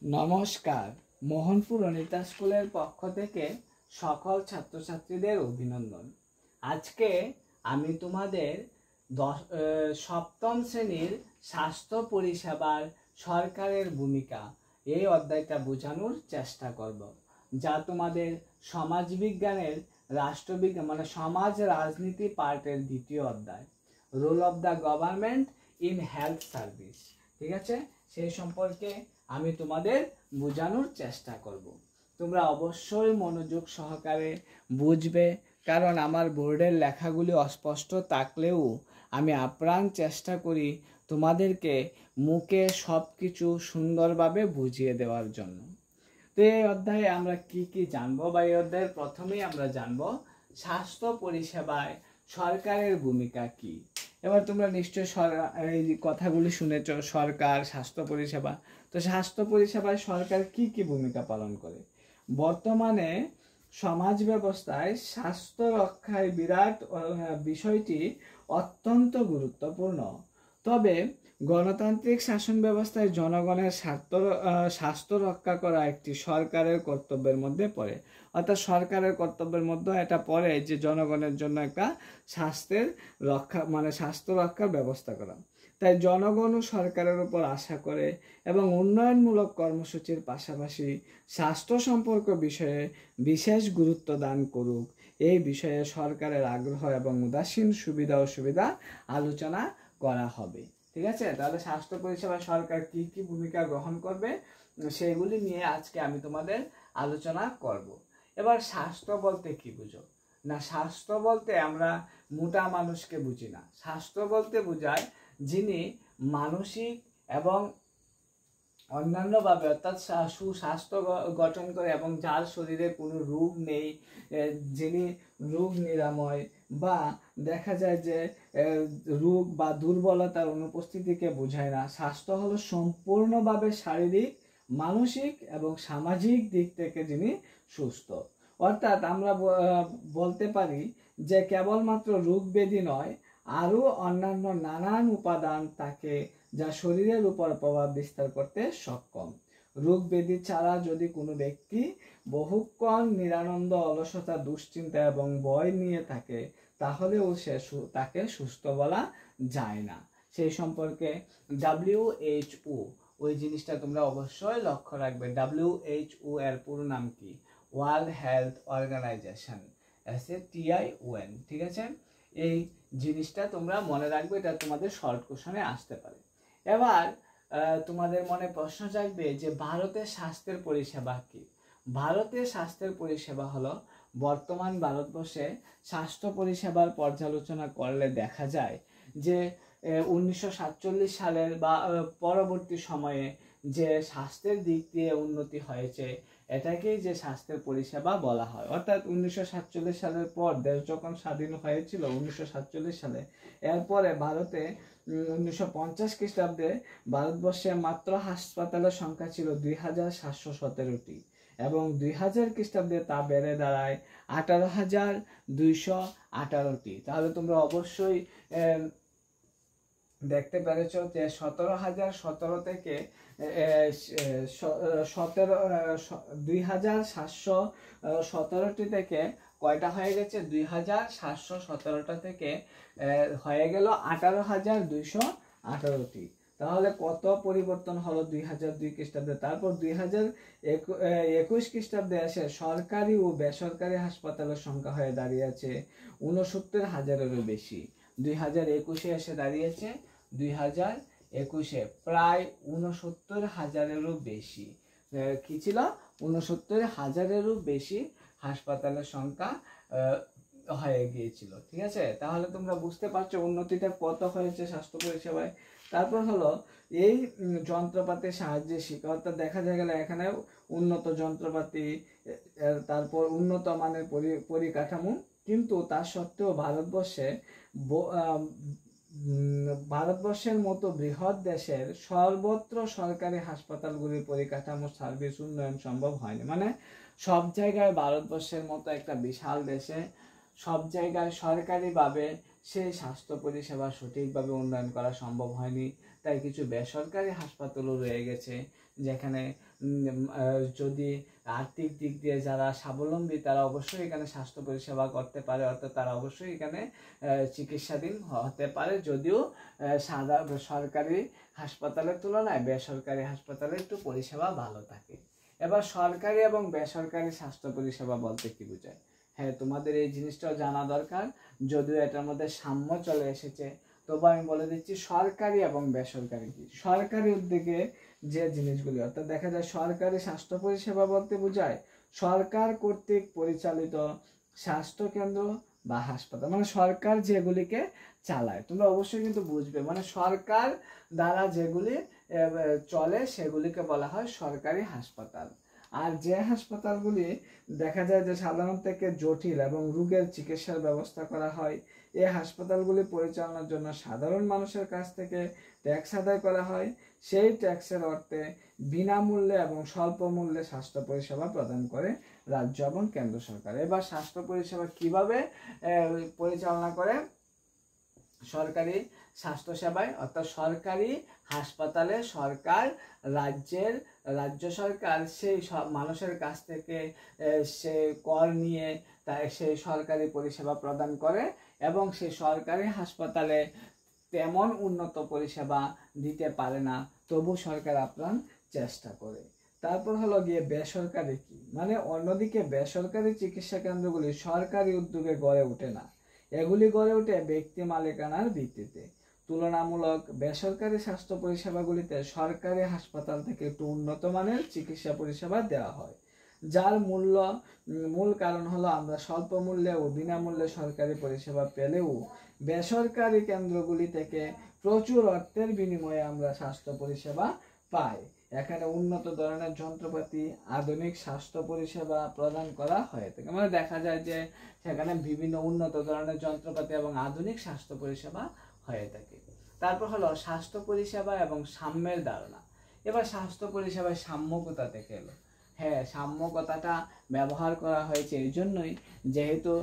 নমস্কার। মোহনপুর অনিতা স্কুলের পক্ষ থেকে সকল ছাত্রছাত্রীদের অভিনন্দন। আজকে আমি তোমাদের সপ্তম শ্রেণীর স্বাস্থ্য পরিষেবার সরকারের ভূমিকা এই অধ্যায়টা বোঝানোর চেষ্টা করব, যা তোমাদের সমাজবিজ্ঞানের রাষ্ট্রবিজ্ঞান মানে সমাজ রাজনীতি পার্টের দ্বিতীয় অধ্যায়, role of the government in health service. ঠিক আছে, সেই সম্পর্কে আমি তোমাদের বোঝানোর চেষ্টা করব। তোমরা অবশ্যই মনোযোগ সহকারে বুঝবে, কারণ আমার বোর্ডের লেখাগুলি অস্পষ্ট থাকলেও আমি আপ্রাণ চেষ্টা করি তোমাদেরকে মুখে সব কিছু সুন্দরভাবে বুঝিয়ে দেওয়ার জন্য। তো এই অধ্যায়ে আমরা কি কি জানবো, বা এই অধ্যায়ের প্রথমেই আমরা জানবো স্বাস্থ্য পরিষেবায় সরকারের ভূমিকা কি। এবার তোমরা নিশ্চয় এই কথাগুলি শুনেছ, সরকার, স্বাস্থ্য পরিষেবা। তো স্বাস্থ্য পরিষেবায় সরকার কি কি ভূমিকা পালন করে? বর্তমানে সমাজ ব্যবস্থায় স্বাস্থ্য রক্ষায় বিরাট বিষয়টি অত্যন্ত গুরুত্বপূর্ণ। তবে গণতান্ত্রিক শাসন ব্যবস্থায় জনগণের স্বাস্থ্য রক্ষা করা একটি সরকারের কর্তব্যের মধ্যে পড়ে। অর্থাৎ সরকারের কর্তব্যের মধ্যে এটা পড়ে যে জনগণের জন্য একটা স্বাস্থ্য রক্ষার ব্যবস্থা করা। তাই জনগণও সরকারের উপর আশা করে এবং উন্নয়নমূলক কর্মসূচির পাশাপাশি স্বাস্থ্য সম্পর্ক বিষয়ে বিশেষ গুরুত্ব দান করুক, এই বিষয়ে সরকারের আগ্রহ এবং উদাসীন সুবিধা অসুবিধা আলোচনা করা হবে। ঠিক আছে, তাহলে স্বাস্থ্য পরিষেবা সরকার কি কি ভূমিকা গ্রহণ করবে সেগুলি নিয়ে আজকে আমি তোমাদের আলোচনা করব। এবার স্বাস্থ্য বলতে কি বুঝো? না, স্বাস্থ্য বলতে আমরা মোটা মানুষকে বুঝি না। স্বাস্থ্য বলতে বোঝায় যিনি মানসিক এবং অন্যান্যভাবে অর্থাৎ সুস্বাস্থ্য গঠন করে এবং যার শরীরে কোনো রোগ নেই, যিনি রোগ নিরাময় বা দেখা যায় যে রোগ বা দুর্বলতার অনুপস্থিতিকে বোঝায় না। স্বাস্থ্য হলো সম্পূর্ণভাবে শারীরিক, মানসিক এবং সামাজিক দিক থেকে যিনি সুস্থ। অর্থাৎ আমরা বলতে পারি যে কেবলমাত্র রোগ ব্যাধি নয়, আরও অন্যান্য নানান উপাদান তাকে যা শরীরের উপর প্রভাব বিস্তার করতে সক্ষম। রোগ ব্যাধি ছাড়া যদি কোনো ব্যক্তি বহুক্ষণ নিরানন্দ, অলসতা, দুশ্চিন্তা এবং ভয় নিয়ে থাকে, তাহলেও তাকে সুস্থ বলা যায় না। সেই সম্পর্কে WHO, ওই জিনিসটা তোমরা অবশ্যই লক্ষ্য রাখবে। WHO এর পুরো নাম কি? World Health Organization, TION। ঠিক আছে, এই জিনিসটা তোমরা মনে রাখবে, এটা তোমাদের শর্ট কোশ্চেনে আসতে পারে। এবার তোমাদের মনে প্রশ্ন জাগবে যে ভারতের স্বাস্থ্যের পরিষেবা কি? ভারতের স্বাস্থ্যের পরিষেবা হলো, বর্তমান ভারতবর্ষে স্বাস্থ্য পরিষেবার পর্যালোচনা করলে দেখা যায় যে 1947 সালের বা পরবর্তী সময়ে যে স্বাস্থ্যের দিক দিয়ে উন্নতি হয়েছে, এটাকেই যে স্বাস্থ্যের পরিষেবা বলা হয়। অর্থাৎ 1947 সালের পর দেশ যখন স্বাধীন হয়েছিল 1947 সালে, এরপরে ভারতে 1950 খ্রিস্টাব্দে ভারতবর্ষে মাত্র হাসপাতালের সংখ্যা ছিল 2717টি এবং 2000 খ্রিস্টাব্দে তা বেড়ে দাঁড়ায় 18,218টি। তাহলে তোমরা অবশ্যই দেখতে পেরেছ যে 17,017 থেকে 2717টি থেকে কয়টা হয়ে গেছে? 2717টা থেকে হয়ে গেল 18,218টি। তাহলে কত পরিবর্তন হলো 2002 খ্রিস্টাব্দে। তারপর 2021 খ্রিস্টাব্দে এসে সরকারি ও বেসরকারি হাসপাতালের সংখ্যা হয়ে দাঁড়িয়েছে 69,000-এরও বেশি। 2021-এ এসে দাঁড়িয়েছে 2021-এ প্রায় 69,000-এরও বেশি। কি ছিল? 69,000-এরও বেশি হাসপাতালের সংখ্যা হয়ে গিয়েছিল। ঠিক আছে, তাহলে তোমরা বুঝতে পারছো উন্নতিটা কত হয়েছে স্বাস্থ্য পরিষেবায়। তারপর হলো এই যন্ত্রপাতির সাহায্যে শিক্ষা, অর্থাৎ দেখা গেল এখানে উন্নত যন্ত্রপাতি, তারপর উন্নত মানের পরিকাঠামো, কিন্তু তা সত্ত্বেও ভারতবর্ষের মতো বৃহৎ দেশের সর্বত্র সরকারি হাসপাতালগুলির পরিকাঠামো সার্ভিস উন্নয়ন সম্ভব হয়নি। মানে সব জায়গায় ভারতবর্ষের মতো একটা বিশাল দেশে সব জায়গায় সরকারিভাবে সেই স্বাস্থ্য পরিষেবা সঠিকভাবে উন্নয়ন করা সম্ভব হয়নি। তাই কিছু বেসরকারি হাসপাতালও রয়ে গেছে, যেখানে যদি আর্থিক দিক দিয়ে যারা স্বাবলম্বী তারা অবশ্যই এখানে স্বাস্থ্য পরিষেবা করতে পারে, অর্থাৎ তারা অবশ্যই এখানে চিকিৎসাধীন হতে পারে, যদিও সরকারি হাসপাতালের তুলনায় বেসরকারি হাসপাতালে একটু পরিষেবা ভালো থাকে। এবার সরকারি এবং বেসরকারি স্বাস্থ্য পরিষেবা বলতে কি বোঝায়? হ্যাঁ, তোমাদের এই জিনিসটাও জানা দরকার, যদিও এটার মধ্যে সাম্য চলে এসেছে, তবু আমি বলে দিচ্ছি সরকারি এবং বেসরকারি কি। সরকারি উদ্যোগে যে জিনিসগুলি, অর্থাৎ দেখা যায় সরকারি স্বাস্থ্য পরিষেবা বলতে বোঝায় সরকার কর্তৃক পরিচালিত স্বাস্থ্য কেন্দ্র বা হাসপাতাল, মানে সরকার যেগুলিকে চালায়। তোমরা অবশ্যই কিন্তু বুঝবে, মানে সরকার দ্বারা যেগুলি চলে সেগুলিকে বলা হয় সরকারি হাসপাতাল। আর যে হাসপাতালগুলি দেখা যায় যে সাধারণ থেকে জটিল এবং রোগের চিকিৎসার ব্যবস্থা করা হয়, এই হাসপাতালগুলি পরিচালনার জন্য সাধারণ মানুষের কাছ থেকে ট্যাক্স আদায় করা হয়। সেই ট্যাক্সের অর্থে বিনামূল্যে এবং স্বল্প মূল্যে স্বাস্থ্য পরিষেবা প্রদান করে রাজ্য এবং কেন্দ্র সরকার। এবার স্বাস্থ্য পরিষেবা কিভাবে পরিচালনা করে? সরকারি স্বাস্থ্য সেবায়, অর্থাৎ সরকারি হাসপাতালে সরকার রাজ্য সরকার সেই সব মানুষের কাছ থেকে সে কর নিয়ে তাই সেই সরকারি পরিষেবা প্রদান করে, এবং সেই সরকারি হাসপাতালে তেমন উন্নত পরিষেবা দিতে পারে না, তবু সরকার আপ্রাণ চেষ্টা করে। তারপর হলো গিয়ে বেসরকারি কি, মানে অন্যদিকে বেসরকারি চিকিৎসা কেন্দ্রগুলি সরকারি উদ্যোগে গড়ে ওঠে না, এগুলি গড়ে ওঠে ব্যক্তি মালিকানার ভিত্তিতে। তুলনামূলক বেসরকারি স্বাস্থ্য পরিষেবাগুলিতে সরকারি হাসপাতাল থেকে একটু উন্নত মানের চিকিৎসা পরিষেবা দেওয়া হয়, যার মূল কারণ হলো আমরা স্বল্প মূল্যে ও বিনামূল্যে সরকারি পরিষেবা পেলেও বেসরকারি কেন্দ্রগুলি থেকে প্রচুর অর্থের বিনিময়ে আমরা স্বাস্থ্য পরিষেবা পাই। এখানে উন্নত ধরনের যন্ত্রপাতি, আধুনিক স্বাস্থ্য পরিষেবা প্রদান করা হয়ে থাকে, মানে দেখা যায় যে সেখানে বিভিন্ন উন্নত ধরনের যন্ত্রপাতি এবং আধুনিক স্বাস্থ্য পরিষেবা হয়ে থাকে। তারপর হলো স্বাস্থ্য পরিষেবা এবং সাম্যের ধারণা। এবার স্বাস্থ্য পরিষেবায় সাম্য কোথা থেকে এলো? হ্যাঁ, সাম্য কথাটা ব্যবহার করা হয়েছে এই জন্যই, যেহেতু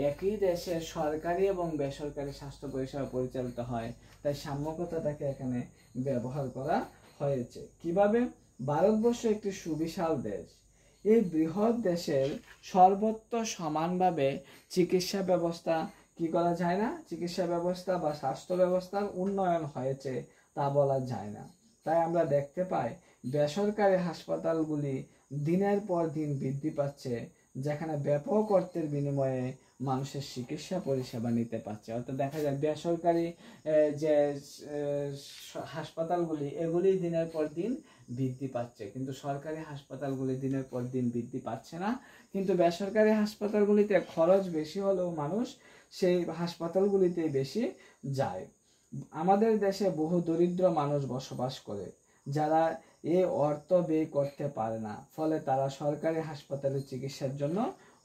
একই দেশে সরকারি এবং বেসরকারি স্বাস্থ্য পরিষেবা পরিচালিত হয়, তাই সাম্য কথাটাকে এখানে ব্যবহার করা হয়েছে। কিভাবে? ভারতবর্ষ একটি সুবিশাল দেশ, এই বৃহৎ দেশের সর্বত্র সমানভাবে চিকিৎসা ব্যবস্থা কি করা যায় না, চিকিৎসা ব্যবস্থা বা স্বাস্থ্য ব্যবস্থার উন্নয়ন হয়েছে তা বলা যায় না। তাই আমরা দেখতে পাই বেসরকারি হাসপাতালগুলি দিনের পর দিন বৃদ্ধি পাচ্ছে, যেখানে ব্যাপক অর্থের বিনিময়ে মানুষের চিকিৎসা পরিষেবা নিতে পারছে। অর্থাৎ দেখা যায় বেসরকারি যে হাসপাতালগুলি এগুলি দিনের পর দিন বৃদ্ধি পাচ্ছে, কিন্তু সরকারি হাসপাতালগুলি দিনের পর দিন বৃদ্ধি পাচ্ছে না। কিন্তু বেসরকারি হাসপাতালগুলিতে খরচ বেশি হলেও মানুষ সেই হাসপাতালগুলিতে বেশি যায়। আমাদের দেশে বহু দরিদ্র মানুষ বসবাস করে, যারা এই অর্থ ব্যয় করতে পারে না, ফলে তারা সরকারি হাসপাতালে চিকিৎসার জন্য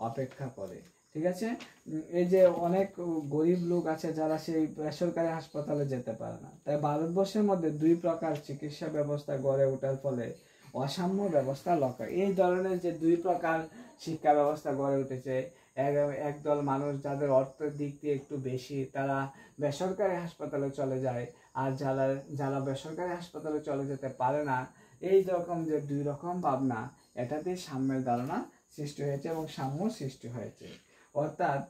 অপেক্ষা করে। ঠিক আছে, এই যে অনেক গরিব লোক আছে যারা সেই বেসরকারি হাসপাতালে যেতে পারে না। তাই ভারতবর্ষের মধ্যে দুই প্রকার চিকিৎসা ব্যবস্থা গড়ে ওঠার ফলে অসাম্য ব্যবস্থা লক্ষ্য। এই ধরনের যে দুই প্রকার শিক্ষা ব্যবস্থা গড়ে উঠেছে, একদল মানুষ যাদের অর্থের দিক দিয়ে একটু বেশি তারা বেসরকারি হাসপাতালে চলে যায়, আর যারা বেসরকারি হাসপাতালে চলে যেতে পারে না, এই রকম যে দুই রকম ভাবনা, এটাতেই সাম্যের ধারণা সৃষ্টি হয়েছে এবং সাম্য সৃষ্টি হয়েছে। অর্থাৎ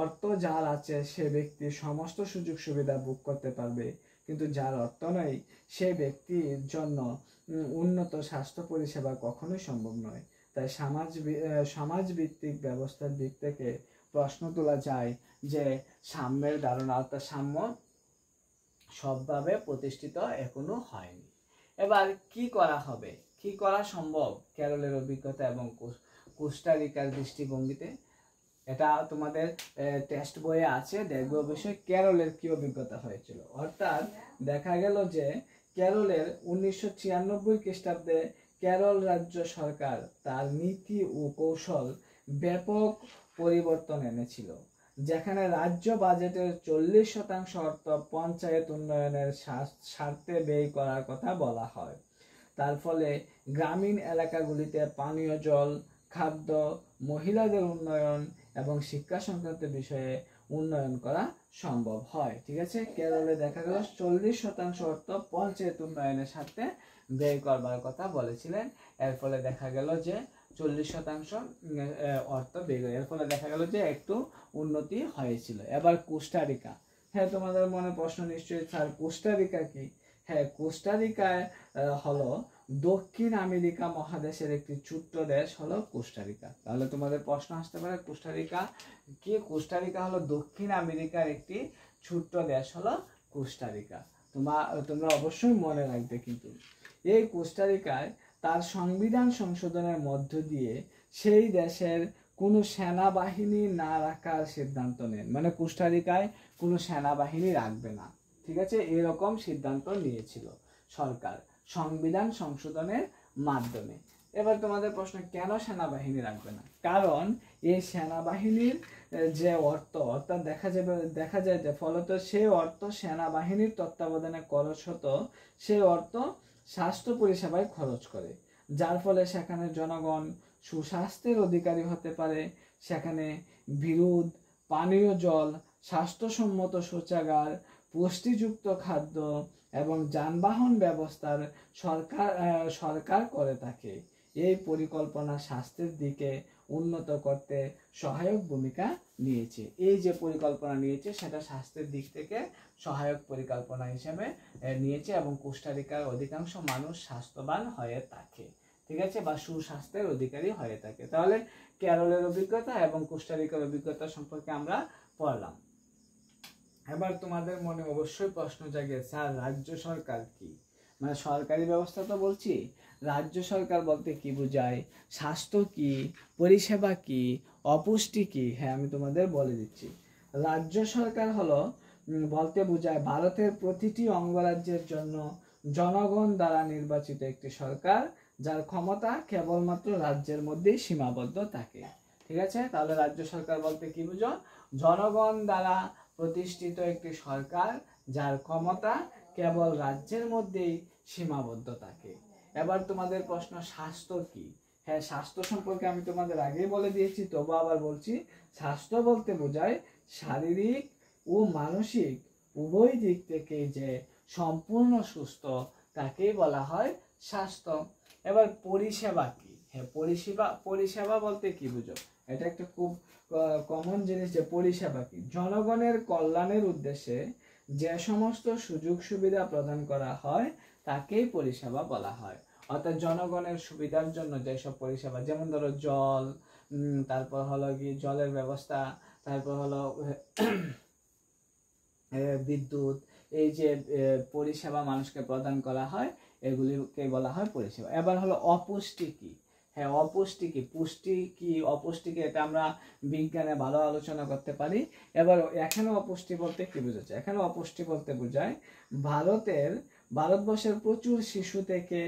অর্থ যার আছে সে ব্যক্তি সমস্ত সুযোগ সুবিধা ভোগ করতে পারবে, কিন্তু যার অর্থ নেই সে ব্যক্তির জন্য উন্নত স্বাস্থ্য পরিষেবা কখনোই সম্ভব নয়। তাই সমাজভিত্তিক ব্যবস্থার দিক থেকে প্রশ্ন তোলা যায় যে সাম্যের ধারণা, অর্থাৎ সাম্য সবভাবে প্রতিষ্ঠিত এখনো হয়নি। এবার কি করা হবে, কি করা সম্ভব ক্যারলের অভিজ্ঞতা এবং কোস্টারিকার দৃষ্টিভঙ্গিতে? এটা তোমাদের টেক্সট বইয়ে আছে, দেখবে অবশ্যই ক্যারলের কি অভিজ্ঞতা হয়েছিল। অর্থাৎ দেখা গেল যে ক্যারলের 1996 খ্রিস্টাব্দে কেরল রাজ্য সরকার তার নীতি ও কৌশল ব্যাপক পরিবর্তন এনেছিল, যেখানে রাজ্য বাজেটের 40% অর্থ পঞ্চায়েত উন্নয়নের স্বার্থে ব্যয় করার কথা বলা হয়। তার ফলে গ্রামীণ এলাকাগুলিতে পানীয় জল, খাদ্য, মহিলাদের উন্নয়ন এবং শিক্ষা সংক্রান্ত বিষয়ে উন্নয়ন করা সম্ভব হয়। ঠিক আছে, কেরলে দেখা গেল 40% অর্থ পঞ্চায়েত উন্নয়নের সাথে ব্যয় করবার কথা বলেছিলেন। এর ফলে দেখা গেল যে 40% অর্থ ব্যয় করে, এর ফলে দেখা গেল যে একটু উন্নতি হয়েছিল। এবার কোস্টারিকা, হ্যাঁ তোমাদের মনে প্রশ্ন নিশ্চয়ই, স্যার কোস্টারিকা কি? হ্যাঁ, কোস্টারিকায় হলো দক্ষিণ আমেরিকা মহাদেশের একটি ছোট্ট দেশ হলো কোস্টারিকা। তাহলে তোমাদের প্রশ্ন আসতে পারে কোস্টারিকা কি? কোস্টারিকা হলো দক্ষিণ আমেরিকার একটি ছোট্ট দেশ হলো কোস্টারিকা। তোমরা অবশ্যই মনে রাখবে। কিন্তু এই কোস্টারিকায় তার সংবিধান সংশোধনের মধ্য দিয়ে সেই দেশের কোনো সেনাবাহিনী না রাখার সিদ্ধান্ত নেন, মানে কোস্টারিকায় কোনো সেনাবাহিনী রাখবে না। ঠিক আছে, এরকম সিদ্ধান্ত নিয়েছিল সরকার সংবিধান সংশোধনের মাধ্যমে। এবার তোমাদের প্রশ্ন, কেন সেনাবাহিনী রাখবে না? কারণ এই সেনাবাহিনীর যে অর্থাৎ দেখা যায় যে ফলত সেই অর্থ সেনাবাহিনীর তত্ত্বাবধানে খরচ হতো, সেই অর্থ স্বাস্থ্য পরিষেবায় খরচ করে, যার ফলে সেখানে জনগণ সুস্বাস্থ্যের অধিকারী হতে পারে। সেখানে বিদ্যুৎ, পানীয় জল, স্বাস্থ্যসম্মত শৌচাগার, পুষ্টিযুক্ত খাদ্য এবং যানবাহন ব্যবস্থার সরকার করে থাকে। এই পরিকল্পনা স্বাস্থ্যের দিকে উন্নত করতে সহায়ক ভূমিকা নিয়েছে। এই যে পরিকল্পনা নিয়েছে সেটা স্বাস্থ্যের দিক থেকে সহায়ক পরিকল্পনা হিসেবে নিয়েছে, এবং কোস্টারিকার অধিকাংশ মানুষ স্বাস্থ্যবান হয়ে থাকে। ঠিক আছে, বা সুস্বাস্থ্যের অধিকারী হয়ে থাকে। তাহলে কেরলের অভিজ্ঞতা এবং কোস্টারিকার অভিজ্ঞতা সম্পর্কে আমরা পড়লাম। এবার তোমাদের মনে অবশ্যই প্রশ্ন জাগে, স্যার রাজ্য সরকার কি? মানে সরকারি ব্যবস্থা তো বলছি, রাজ্য সরকার বলতে কি বোঝায়? স্বাস্থ্য কি, পরিষেবা কি, অপুষ্টি কি? হ্যাঁ, আমি তোমাদের বলে দিচ্ছি। রাজ্য সরকার হলো বলতে বোঝায় ভারতের প্রতিটি অঙ্গরাজ্যের জন্য জনগণ দ্বারা নির্বাচিত একটি সরকার, যার ক্ষমতা কেবলমাত্র রাজ্যের মধ্যেই সীমাবদ্ধ থাকে। ঠিক আছে, তাহলে রাজ্য সরকার বলতে কি বুঝো? জনগণ দ্বারা প্রতিষ্ঠিত একটি সরকার, যার ক্ষমতা কেবল রাজ্যের মধ্যেই সীমাবদ্ধ থাকে। এবার তোমাদের প্রশ্ন, স্বাস্থ্য কি? হ্যাঁ, স্বাস্থ্য সম্পর্কে আমি তোমাদের আগেই বলে দিয়েছি, তবু আবার বলছি। স্বাস্থ্য বলতে বোঝায় শারীরিক ও মানসিক উভয় দিক থেকে যে সম্পূর্ণ সুস্থ, তাকেই বলা হয় স্বাস্থ্য। এবার পরিষেবা কি? হ্যাঁ, পরিষেবা বলতে কি বুঝো? এটা একটা খুব কমন জিনিস, যে পরিষেবা কি? জনগণের কল্যাণের উদ্দেশ্যে যে সমস্ত সুযোগ সুবিধা প্রদান করা হয় তাকেই পরিষেবা বলা হয়। অর্থাৎ জনগণের সুবিধার জন্য যেসব পরিষেবা, যেমন ধরো জল, তারপর হলো কি জলের ব্যবস্থা, তারপর হলো বিদ্যুৎ, এই যে পরিষেবা মানুষকে প্রদান করা হয়, এগুলিকে বলা হয় পরিষেবা। এবার হলো অপুষ্টি কি? হ্যাঁ, অপুষ্টি কি? পুষ্টি কি, অপুষ্টি কি? এটা আমরা বিজ্ঞানে ভালো আলোচনা করতে পারি। এবার এখানে অপুষ্টি বলতে কি বোঝাচ্ছে? এখানে অপুষ্টি বলতে বোঝায় ভারতবর্ষের প্রচুর শিশু থেকে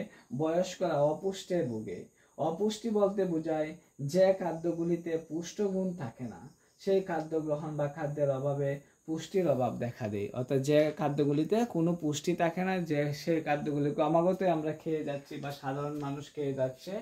বয়স্করা অপুষ্টিতে ভোগে। অপুষ্টি বলতে বোঝায় যে খাদ্যগুলিতে পুষ্টিগুণ থাকে না, সেই খাদ্য গ্রহণ বা খাদ্যের অভাবে পুষ্টির অভাব দেখা দেয়। অর্থাৎ যে খাদ্যগুলিতে কোনো পুষ্টি থাকে না, যে সেই খাদ্যগুলি ক্রমাগত আমরা খেয়ে যাচ্ছি বা সাধারণ মানুষ খেয়ে যাচ্ছে,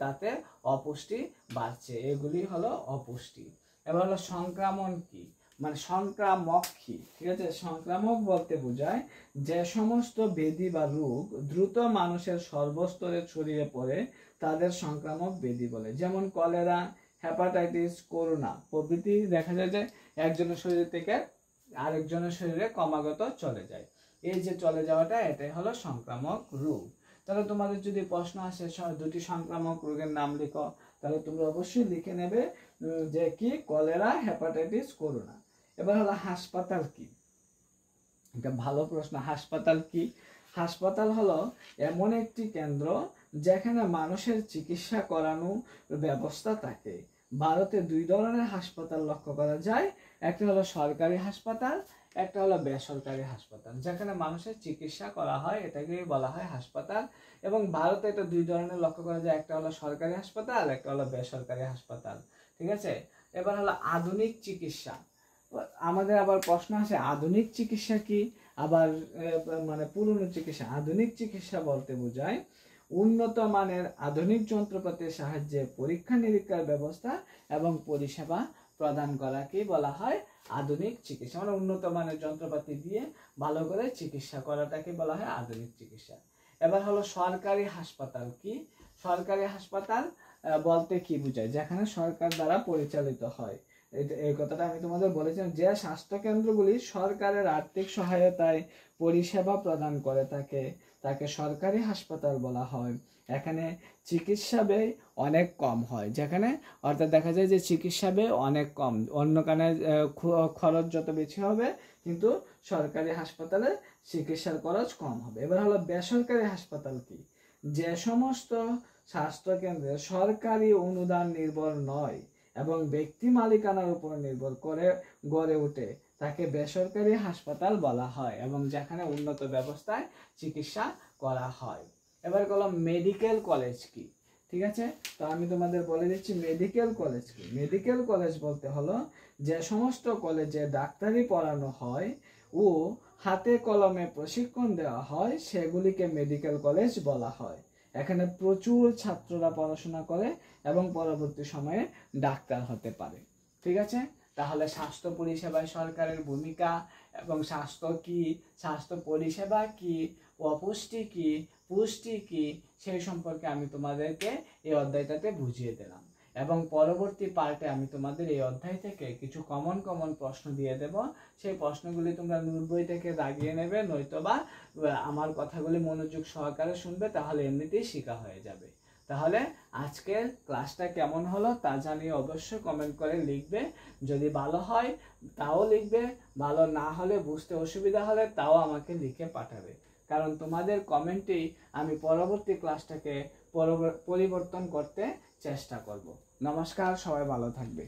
তাতে অপুষ্টি বাড়ছে। এগুলি হলো অপুষ্টি। এবার হলো সংক্রমণ কি? মানে সংক্রামক কি? ঠিক আছে, সংক্রামক বলতে বোঝায় যে সমস্ত ব্যাধি বা রোগ দ্রুত মানুষের সর্বস্তরে ছড়িয়ে পড়ে তাদের সংক্রামক ব্যাধি বলে। যেমন কলেরা, হেপাটাইটিস, করোনা প্রভৃতি দেখা যায় যে একজনের শরীর থেকে আরেকজনের শরীরে ক্রমাগত চলে যায়। এই যে চলে যাওয়াটা, এটাই হলো সংক্রামক রোগ। তাহলে তোমাদের যদি প্রশ্ন আসে দুটি সংক্রামক রোগের নাম লিখো, তাহলে তোমরা অবশ্যই লিখে নেবে যে কি, কলেরা, হেপাটাইটিস, করোনা। এবার হলো হাসপাতাল কি? এটা ভালো প্রশ্ন। হাসপাতাল কি? হাসপাতাল হলো এমন একটি কেন্দ্র যেখানে মানুষের চিকিৎসা করানোর ব্যবস্থা থাকে। ভারতে দুই ধরনের হাসপাতাল লক্ষ্য করা যায়, একটা হলো সরকারি হাসপাতাল, একটা হলো বেসরকারি হাসপাতাল। যেখানে মানুষের চিকিৎসা করা হয় এটাকেই বলা হয় হাসপাতাল। এবং ভারতে এটা দুই ধরনের লক্ষ্য করা যায়, একটা হলো সরকারি হাসপাতাল, একটা হলো বেসরকারি হাসপাতাল। ঠিক আছে, এবার হলো আধুনিক চিকিৎসা। আমাদের আবার প্রশ্ন আছে, আধুনিক চিকিৎসা কি, আবার মানে পুরনো চিকিৎসা? আধুনিক চিকিৎসা বলতে বোঝায় উন্নত মানের আধুনিক যন্ত্রপাতির সাহায্যে পরীক্ষা নিরীক্ষার ব্যবস্থা এবং পরিষেবা প্রদান করাকেই বলা হয় আধুনিক চিকিৎসা। মানে উন্নত মানের যন্ত্রপাতি দিয়ে ভালো করে চিকিৎসা করাটাকে বলা হয় আধুনিক চিকিৎসা। এবার হলো সরকারি হাসপাতাল কি? সরকারি হাসপাতাল বলতে কি বোঝায়? যেখানে সরকার দ্বারা পরিচালিত হয়। এই কথাটা আমি তোমাদের বলেছিলাম, যে স্বাস্থ্য কেন্দ্রগুলি সরকারের আর্থিক সহায়তায় পরিষেবা প্রদান করে তাকে সরকারি হাসপাতাল বলা হয়। এখানে চিকিৎসা ব্যয় অনেক কম হয়, যেখানে অর্থাৎ দেখা যায় যে চিকিৎসা ব্যয় অনেক কম, অন্য কানে খরচ যত বেশি হবে কিন্তু সরকারি হাসপাতালে চিকিৎসার খরচ কম হবে। এবার হলো বেসরকারি হাসপাতাল কি? যে সমস্ত স্বাস্থ্য কেন্দ্রে সরকারি অনুদান নির্ভর নয় এবং ব্যক্তি মালিকানার উপর নির্ভর করে গড়ে ওঠে তাকে বেসরকারি হাসপাতাল বলা হয়, এবং যেখানে উন্নত ব্যবস্থায় চিকিৎসা করা হয়। এবার বললাম মেডিকেল কলেজ কি? ঠিক আছে, তো আমি তোমাদের বলে দিচ্ছি মেডিকেল কলেজ কি। মেডিকেল কলেজ বলতে হলো যে সমস্ত কলেজে ডাক্তারি পড়ানো হয় ও হাতে কলমে প্রশিক্ষণ দেওয়া হয় সেগুলিকে মেডিকেল কলেজ বলা হয়। এখানে প্রচুর ছাত্ররা পড়াশোনা করে এবং পরবর্তী সময়ে ডাক্তার হতে পারে। ঠিক আছে, তাহলে স্বাস্থ্য পরিষেবায় সরকারের ভূমিকা এবং স্বাস্থ্য কি, স্বাস্থ্য পরিষেবা কি, অপুষ্টি কি, পুষ্টি কি, সেই সম্পর্কে আমি তোমাদেরকে এই অধ্যায়টাতে বুঝিয়ে দিলাম। এবং পরবর্তী পার্টে আমি তোমাদের এই অধ্যায় থেকে কিছু কমন প্রশ্ন দিয়ে দেব। সেই প্রশ্নগুলি তোমরা নোট বই থেকে দাগিয়ে নেবে, নয়তোবা আমার কথাগুলি মনোযোগ সহকারে শুনবে, তাহলে এমনিতেই শেখা হয়ে যাবে। তাহলে আজকের ক্লাসটা কেমন হলো তা জানিয়ে অবশ্যই কমেন্ট করে লিখবে। যদি ভালো হয় তাও লিখবে, ভালো না হলে, বুঝতে অসুবিধা হলে তাও আমাকে লিখে পাঠাবে, কারণ তোমাদের কমেন্টেই আমি পরবর্তী ক্লাসটাকে পরিবর্তন করতে চেষ্টা করব। নমস্কার, সবাই ভালো থাকবে।